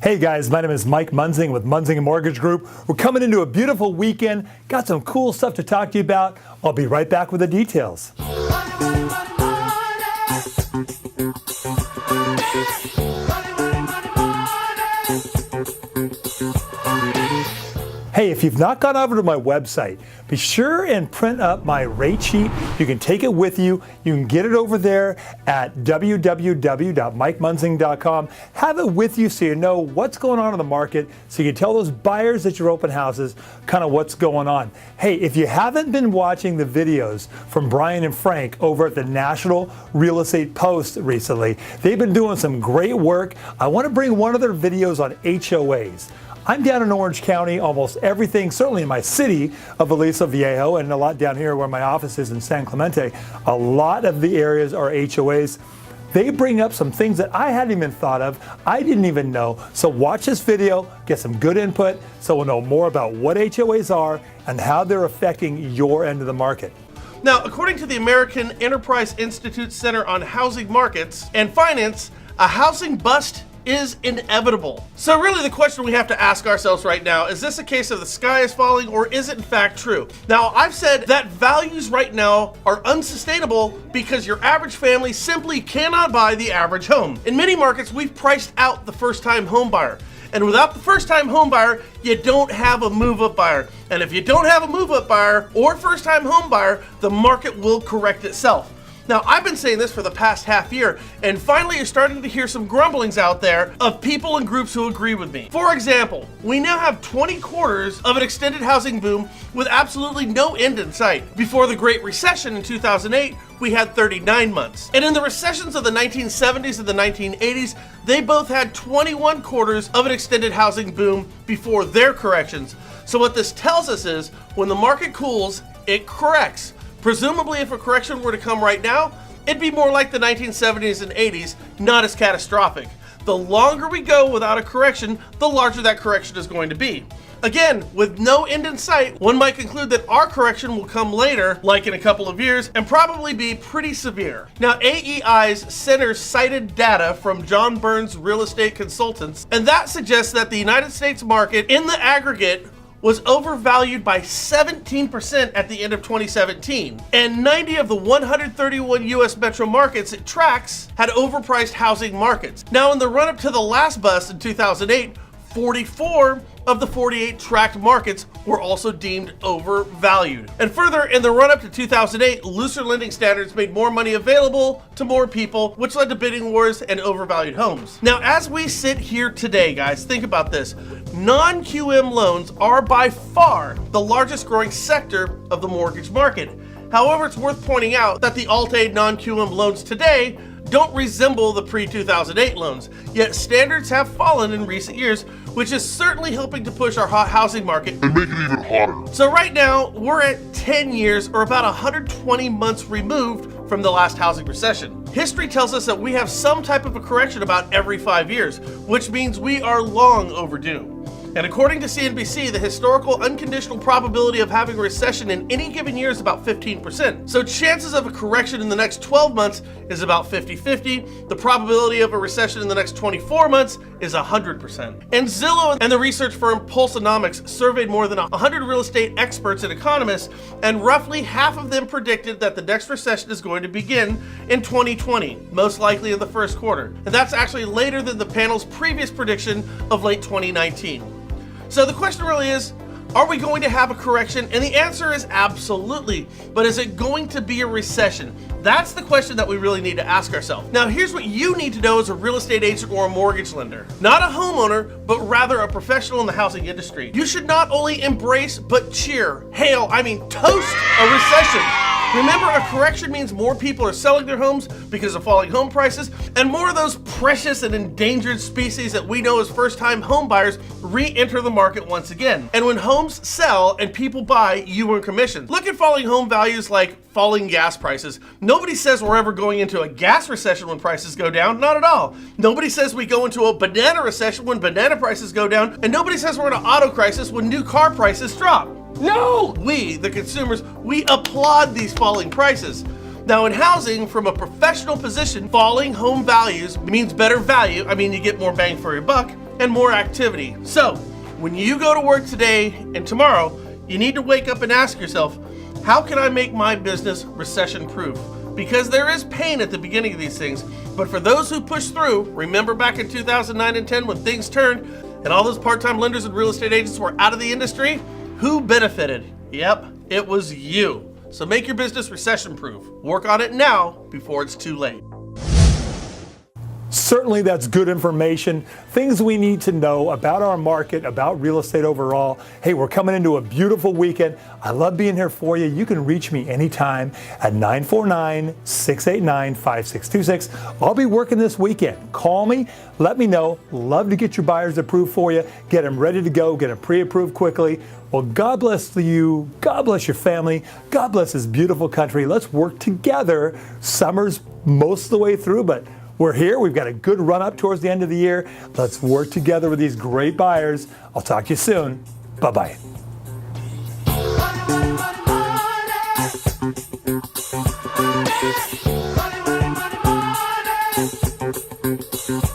Hey guys, my name is Mike Munzing with Munzing Mortgage Group. We're coming into a beautiful weekend. Got some cool stuff to talk to you about. I'll be right back with the details. Hey, if you've not gone over to my website, be sure and print up my rate sheet. You can take it with you. You can get it over there at www.mikemunzing.com. Have it with you so you know what's going on in the market, so you can tell those buyers at your open houses kind of what's going on. Hey, if you haven't been watching the videos from Brian and Frank over at the National Real Estate Post recently, they've been doing some great work. I want to bring one of their videos on HOAs. I'm down in Orange County, almost everything, certainly in my city of Aliso Viejo, and a lot down here where my office is in San Clemente. A lot of the areas are HOAs. They bring up some things that I hadn't even thought of, I didn't even know. So watch this video, get some good input, so we'll know more about what HOAs are and how they're affecting your end of the market. Now, according to the American Enterprise Institute Center on Housing Markets and Finance, a housing bust is inevitable. So really the question we have to ask ourselves right now, is this a case of the sky is falling, or is it in fact true? Now, I've said that values right now are unsustainable because your average family simply cannot buy the average home. In many markets, we've priced out the first-time home buyer. And without the first-time home buyer, you don't have a move-up buyer. And if you don't have a move-up buyer or first-time home buyer, the market will correct itself. Now, I've been saying this for the past half year, and finally you're starting to hear some grumblings out there of people and groups who agree with me. For example, we now have 20 quarters of an extended housing boom with absolutely no end in sight. Before the Great Recession in 2008, we had 39 months. And in the recessions of the 1970s and the 1980s, they both had 21 quarters of an extended housing boom before their corrections. So what this tells us is, when the market cools, it corrects. Presumably, if a correction were to come right now, it'd be more like the 1970s and 80s, not as catastrophic. The longer we go without a correction, the larger that correction is going to be. Again, with no end in sight, one might conclude that our correction will come later, like in a couple of years, and probably be pretty severe. Now, AEI's center cited data from John Burns Real Estate Consultants, and that suggests that the United States market in the aggregate was overvalued by 17% at the end of 2017. And 90 of the 131 US metro markets it tracks had overpriced housing markets. Now, in the run-up to the last bust in 2008, 44 of the 48 tracked markets were also deemed overvalued. And further, in the run-up to 2008, looser lending standards made more money available to more people, which led to bidding wars and overvalued homes. Now, as we sit here today, guys, think about this. Non-QM loans are by far the largest growing sector of the mortgage market. However, it's worth pointing out that the Alt-A non-QM loans today don't resemble the pre-2008 loans, yet standards have fallen in recent years, which is certainly helping to push our hot housing market and make it even hotter. So right now, we're at 10 years or about 120 months removed from the last housing recession. History tells us that we have some type of a correction about every 5 years, which means we are long overdue. And according to CNBC, the historical unconditional probability of having a recession in any given year is about 15%. So chances of a correction in the next 12 months is about 50-50. The probability of a recession in the next 24 months is 100%. And Zillow and the research firm Pulseonomics surveyed more than 100 real estate experts and economists, and roughly half of them predicted that the next recession is going to begin in 2020, most likely in the first quarter. And that's actually later than the panel's previous prediction of late 2019. So the question really is, are we going to have a correction? And the answer is absolutely. But is it going to be a recession? That's the question that we really need to ask ourselves. Now, here's what you need to know as a real estate agent or a mortgage lender. Not a homeowner, but rather a professional in the housing industry. You should not only embrace, but cheer, hail, toast a recession. Remember, a correction means more people are selling their homes because of falling home prices, and more of those precious and endangered species that we know as first-time home buyers re-enter the market once again. And when homes sell and people buy, you earn commissions. Look at falling home values like falling gas prices. Nobody says we're ever going into a gas recession when prices go down, not at all. Nobody says we go into a banana recession when banana prices go down, and nobody says we're in an auto crisis when new car prices drop. No! We, the consumers, we applaud these falling prices. Now in housing, from a professional position, falling home values means better value. You get more bang for your buck, and more activity. So, when you go to work today and tomorrow, you need to wake up and ask yourself, how can I make my business recession-proof? Because there is pain at the beginning of these things, but for those who push through, remember back in 2009 and 10 when things turned and all those part-time lenders and real estate agents were out of the industry, who benefited? Yep, it was you. So make your business recession-proof. Work on it now before it's too late. Certainly that's good information, things we need to know about our market, about real estate overall. Hey, we're coming into a beautiful weekend. I love being here for you. You can reach me anytime at 949-689-5626. I'll be working this weekend. Call me, let me know. Love to get your buyers approved for you, get them ready to go, get them pre-approved quickly. Well, God bless you. God bless your family. God bless this beautiful country. Let's work together. Summer's most of the way through, but we're here. We've got a good run up towards the end of the year. Let's work together with these great buyers. I'll talk to you soon. Bye-bye. Money, money, money, money.